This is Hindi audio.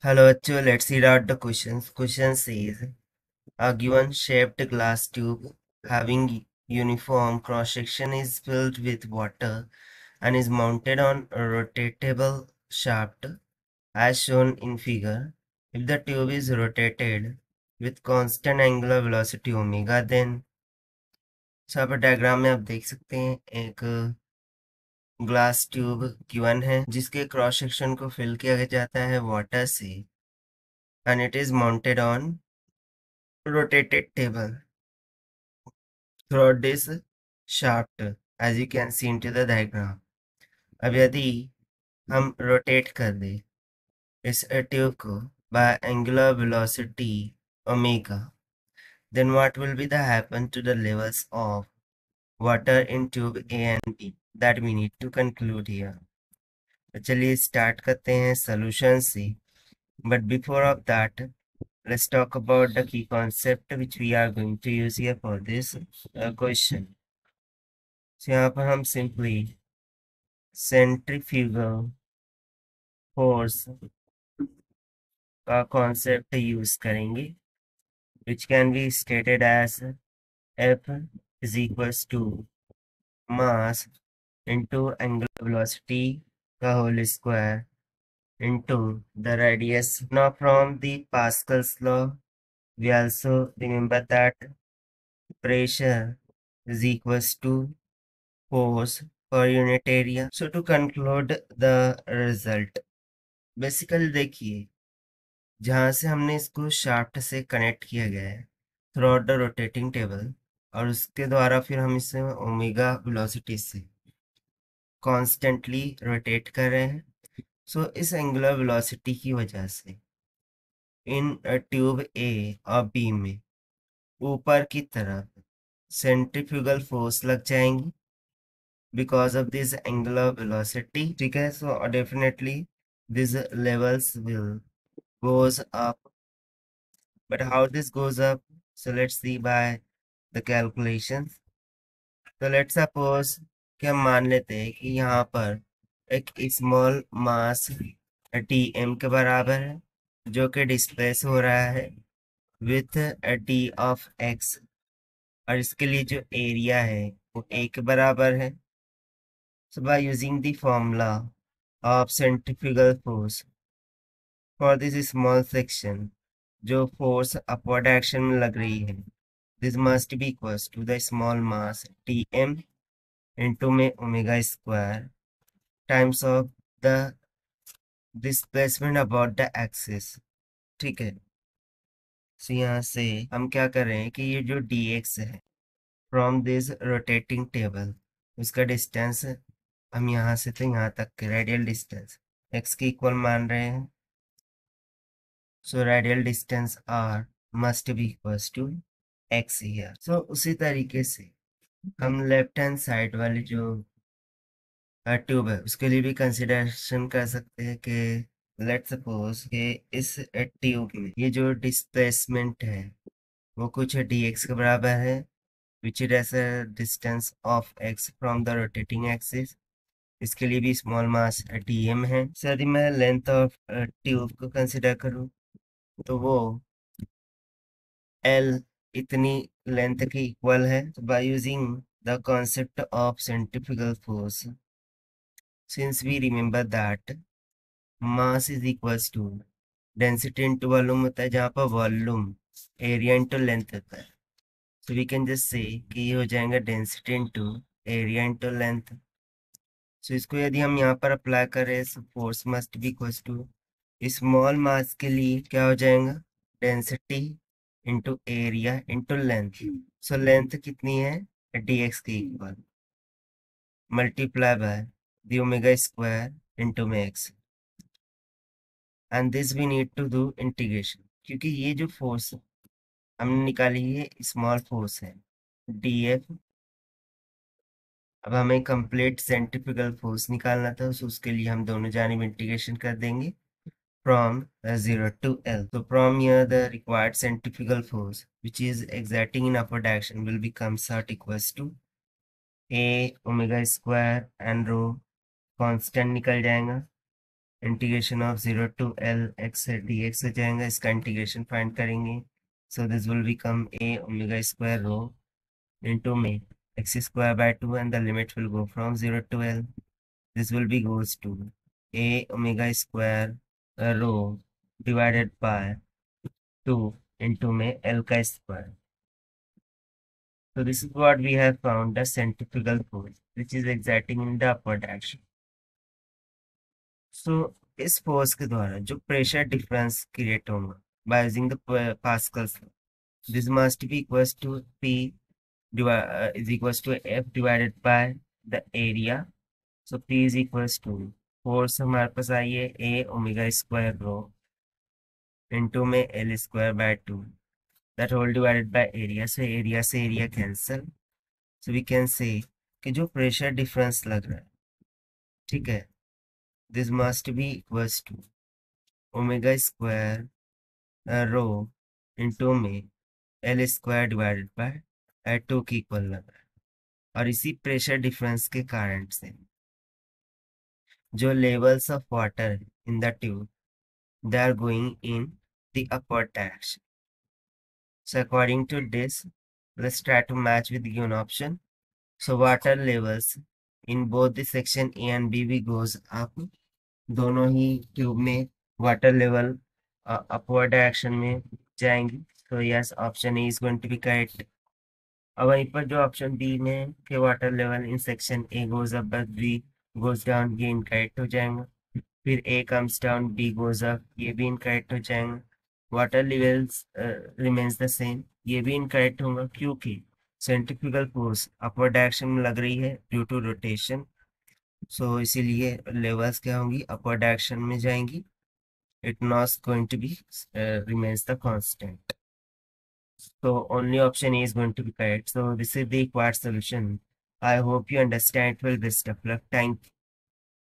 Hello, Achu. Let's read out the questions. Question says, a given shaped glass tube having uniform cross-section is filled with water and is mounted on a rotatable shaft as shown in figure. If the tube is rotated with constant angular velocity omega, then यहाँ पर डायग्राम में आप देख सकते हैं एक ग्लास ट्यूब गिवन है जिसके क्रॉस सेक्शन को फिल किया जाता है वाटर से and it is mounted on rotated table throughout this shaft as you can see into the diagram. अब यदि हम रोटेट कर दें इस ट्यूब को by angular velocity omega, then what will be the happen to the levels of water in tube A and B that we need to conclude here. तो चलिए स्टार्ट करते हैं सॉल्यूशन से, but before of that let's talk about the key concept which we are going to use here for this question. So यहाँ पर हम simply centrifugal force का concept use करेंगे which can be stated as F is equals to mass into angular velocity का whole square into the radius. Now from the Pascal's law we also remember that pressure is equals to force per unit area. So to conclude the result, basically देखिए जहाँ से हमने इसको शाफ्ट से कनेक्ट किया गया है through out the rotating table और उसके द्वारा फिर हम इसे ओमेगा वेलोसिटी से कॉन्स्टेंटली रोटेट कर रहे हैं. सो इस एंगुलर वेलोसिटी की वजह से इन ट्यूब ए और बी में ऊपर की तरफ सेंट्रीफ्यूगल फोर्स लग जाएंगी because of this angular velocity. ठीक है, so definitely these levels will goes up, but how this goes up, so let's see by the calculations. तो let's suppose कि हम मान लेते हैं कि यहाँ पर एक स्मॉल मास Tm के बराबर है जो कि डिस्प्लेस हो रहा है विथ T ऑफ x और इसके लिए जो एरिया है वो a के बराबर है. So by using the formula of centrifugal force for this small section जो force upward direction में लग रही है, this must be equals to the small mass Tm into में omega square times of the displacement about the axis. ठीक है, so यहाँ से हम क्या कर रहे हैं कि ये जो dx है from this rotating table उसका डिस्टेंस हम यहाँ से तो यहाँ तक के रेडियल डिस्टेंस x के इक्वल मान रहे हैं. So radial distance r must be equals to x here. सो उसी तरीके से हम लेफ्ट हैंड साइड वाली जो ट्यूब है उसके लिए भी कंसिडरेशन कर सकते हैं कि लेट्स सपोज कि इस ट्यूब में ये जो डिस्प्लेसमेंट है वो कुछ dx के बराबर है which is as a distance of x from the rotating axis. इसके लिए भी स्मॉल मास Tm है. सो यदि मैं लेंथ ऑफ ट्यूब को कंसिडर करूं तो वो L इतनी लेंथ के इक्वल है. तो by using the concept of centrifugal force, since we remember that mass is equals to density into volume होता है जहाँ पर वॉल्यूम एरिया इनटू लेंथ होता है. So we can just say कि ये हो जाएगा density into area into length. So इसको यदि हम यहाँ पर अप्लाई करें so force must be equals to small mass के लिए क्या हो जाएगा density into area into length. So length कितनी है dx के equal multiply by the omega square into में x and this we need to do integration क्योंकि ये जो फोर्स हमने निकाली है स्मॉल फोर्स है df. अब हमें कंप्लीट सेंट्रीफ्यूगल फोर्स निकालना था तो उसके लिए हम दोनों जानिब इंटीग्रेशन कर देंगे from 0 to L. So from here the required centrifugal force which is exerting in upward direction will become sort equals to a omega square and rho constant निकल जाएगा integration of 0 to L x dx हो जाएगा, इसका इंटीग्रेशन फाइंड करेंगे. So this will become a omega square rho into में x square by 2 and the limit will go from 0 to L. This will be goes to a omega square rho divided by 2 into में L का square. So this is what we have found the centrifugal force which is exerting in the upward direction. So इस फोर्स के द्वारा जो प्रेशर डिफरेंस क्रिएट होगा by using the Pascal's law, this must be equals to P is equals to F divided by the area. So P is equals to force हमारे पास आई है a omega square rho into में L square by 2 that whole divided by area. So area से area cancel. So we can say कि जो प्रेशर डिफरेंस लग रहा है, ठीक है, this must be equals to omega square rho into में L square divided by 2 की इक्वल लग रहा है. और इसी प्रेशर डिफरेंस के कारण से जो levels of water in the tube they are going in the upward direction. So according to this, let's try to match with the given option. So water levels in both the section A and B भी goes up. दोनों ही ट्यूब में वाटर लेवल अपवर्ड डायरेक्शन में जाएंगी. So yes, option A is going to be correct. अब वहीं पर जो ऑप्शन बी में के water level in section A goes up but B goes down, ये इनकरेक्ट हो जाएंगे. फिर A comes down, B goes up, ये भी इनकरेक्ट हो जाएंगे. Water levels remains the same, ये भी इनकरेक्ट होगा क्योंकि सेंट्रीफ्यूगल फोर्स अपवर्ड डायरेक्शन में लग रही है ड्यू टू रोटेशन. सो इसीलिए लेवल्स क्या होंगी, अपवर्ड डायरेक्शन में जाएंगी. It not going to be remains the constant. So only option A is going to be correct. So this is the required solution. I hope you understand. Well, best of luck. Thank you.